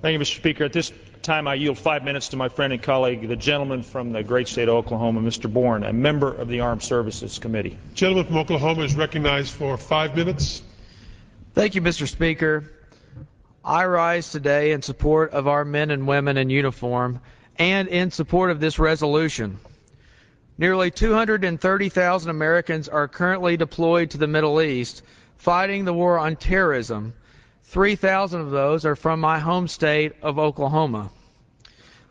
Thank you, Mr. Speaker. At this time, I yield 5 minutes to my friend and colleague, the gentleman from the great state of Oklahoma, Mr. Boren, a member of the Armed Services Committee. The gentleman from Oklahoma is recognized for 5 minutes. Thank you, Mr. Speaker. I rise today in support of our men and women in uniform and in support of this resolution. Nearly 230,000 Americans are currently deployed to the Middle East fighting the war on terrorism. 3,000 of those are from my home state of Oklahoma.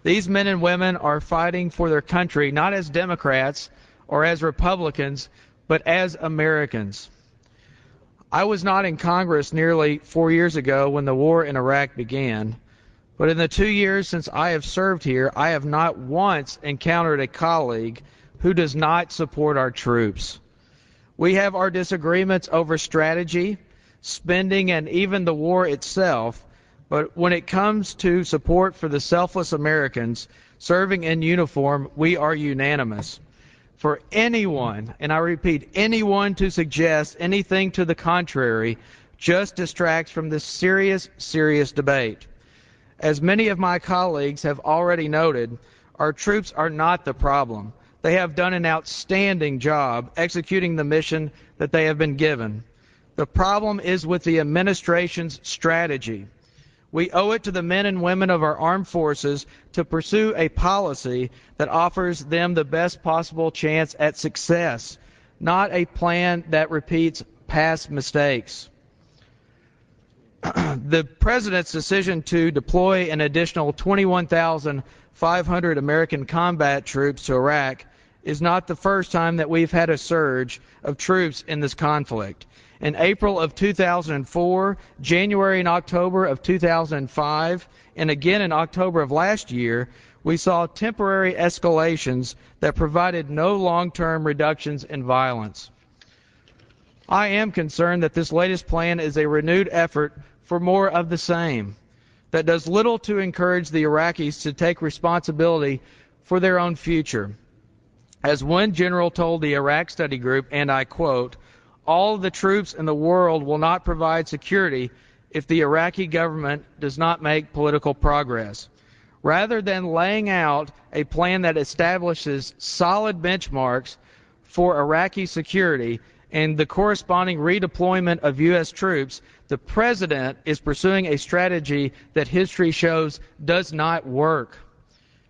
These men and women are fighting for their country not as Democrats or as Republicans, but as Americans. I was not in Congress nearly 4 years ago when the war in Iraq began, but in the 2 years since I have served here, I have not once encountered a colleague who does not support our troops. We have our disagreements over strategy, spending, and even the war itself, but when it comes to support for the selfless Americans serving in uniform, we are unanimous. For anyone, and I repeat, anyone to suggest anything to the contrary just distracts from this serious debate. As many of my colleagues have already noted, our troops are not the problem. They have done an outstanding job executing the mission that they have been given. The problem is with the administration's strategy. We owe it to the men and women of our armed forces to pursue a policy that offers them the best possible chance at success, not a plan that repeats past mistakes. The President's decision to deploy an additional 21,500 American combat troops to Iraq is not the first time that we've had a surge of troops in this conflict. In April of 2004, January and October of 2005, and again in October of last year, we saw temporary escalations that provided no long-term reductions in violence. I am concerned that this latest plan is a renewed effort for more of the same, that does little to encourage the Iraqis to take responsibility for their own future. As one general told the Iraq Study Group, and I quote, "All of the troops in the world will not provide security if the Iraqi government does not make political progress." Rather than laying out a plan that establishes solid benchmarks for Iraqi security and the corresponding redeployment of U.S. troops, the President is pursuing a strategy that history shows does not work.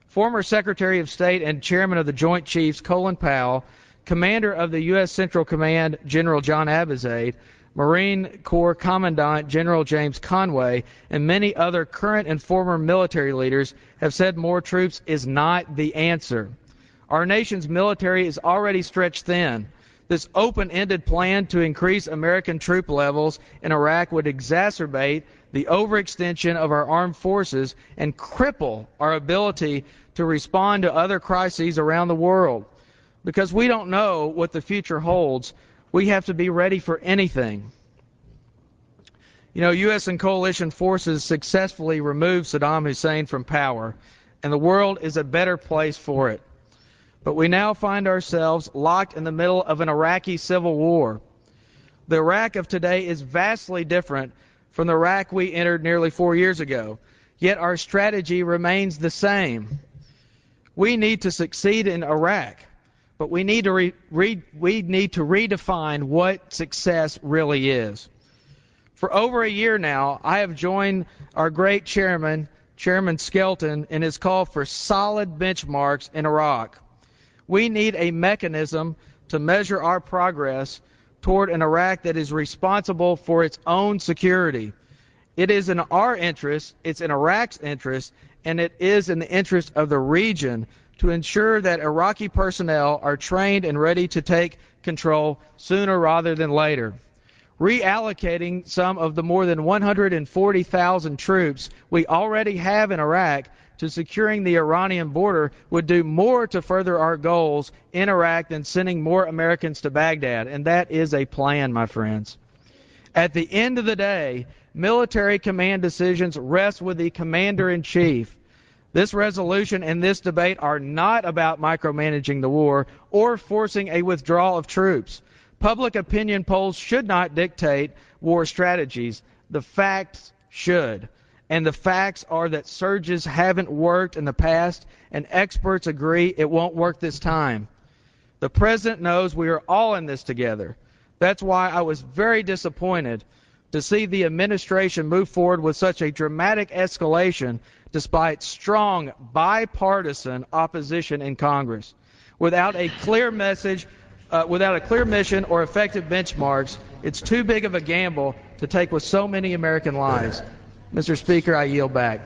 Former Secretary of State and Chairman of the Joint Chiefs Colin Powell, Commander of the U.S. Central Command General John Abizaid, Marine Corps Commandant General James Conway, and many other current and former military leaders have said more troops is not the answer. Our nation's military is already stretched thin. This open-ended plan to increase American troop levels in Iraq would exacerbate the overextension of our armed forces and cripple our ability to respond to other crises around the world. Because we don't know what the future holds, we have to be ready for anything. You know, U.S. and coalition forces successfully removed Saddam Hussein from power, and the world is a better place for it. But we now find ourselves locked in the middle of an Iraqi civil war. The Iraq of today is vastly different from the Iraq we entered nearly 4 years ago, yet our strategy remains the same. We need to succeed in Iraq, but we need to redefine what success really is. For over a year now, I have joined our great Chairman Skelton, in his call for solid benchmarks in Iraq. We need a mechanism to measure our progress toward an Iraq that is responsible for its own security. It is in our interest, it's in Iraq's interest, and it is in the interest of the region to ensure that Iraqi personnel are trained and ready to take control sooner rather than later. Reallocating some of the more than 140,000 troops we already have in Iraq to securing the Iranian border would do more to further our goals in Iraq than sending more Americans to Baghdad, and that is a plan, my friends. At the end of the day, military command decisions rest with the commander-in-chief. This resolution and this debate are not about micromanaging the war or forcing a withdrawal of troops. Public opinion polls should not dictate war strategies. The facts should. and the facts are that surges haven't worked in the past, and experts agree it won't work this time. The President knows we are all in this together. That's why I was very disappointed to see the administration move forward with such a dramatic escalation despite strong bipartisan opposition in Congress. Without a clear message, without a clear mission or effective benchmarks, it's too big of a gamble to take with so many American lives. Mr. Speaker, I yield back.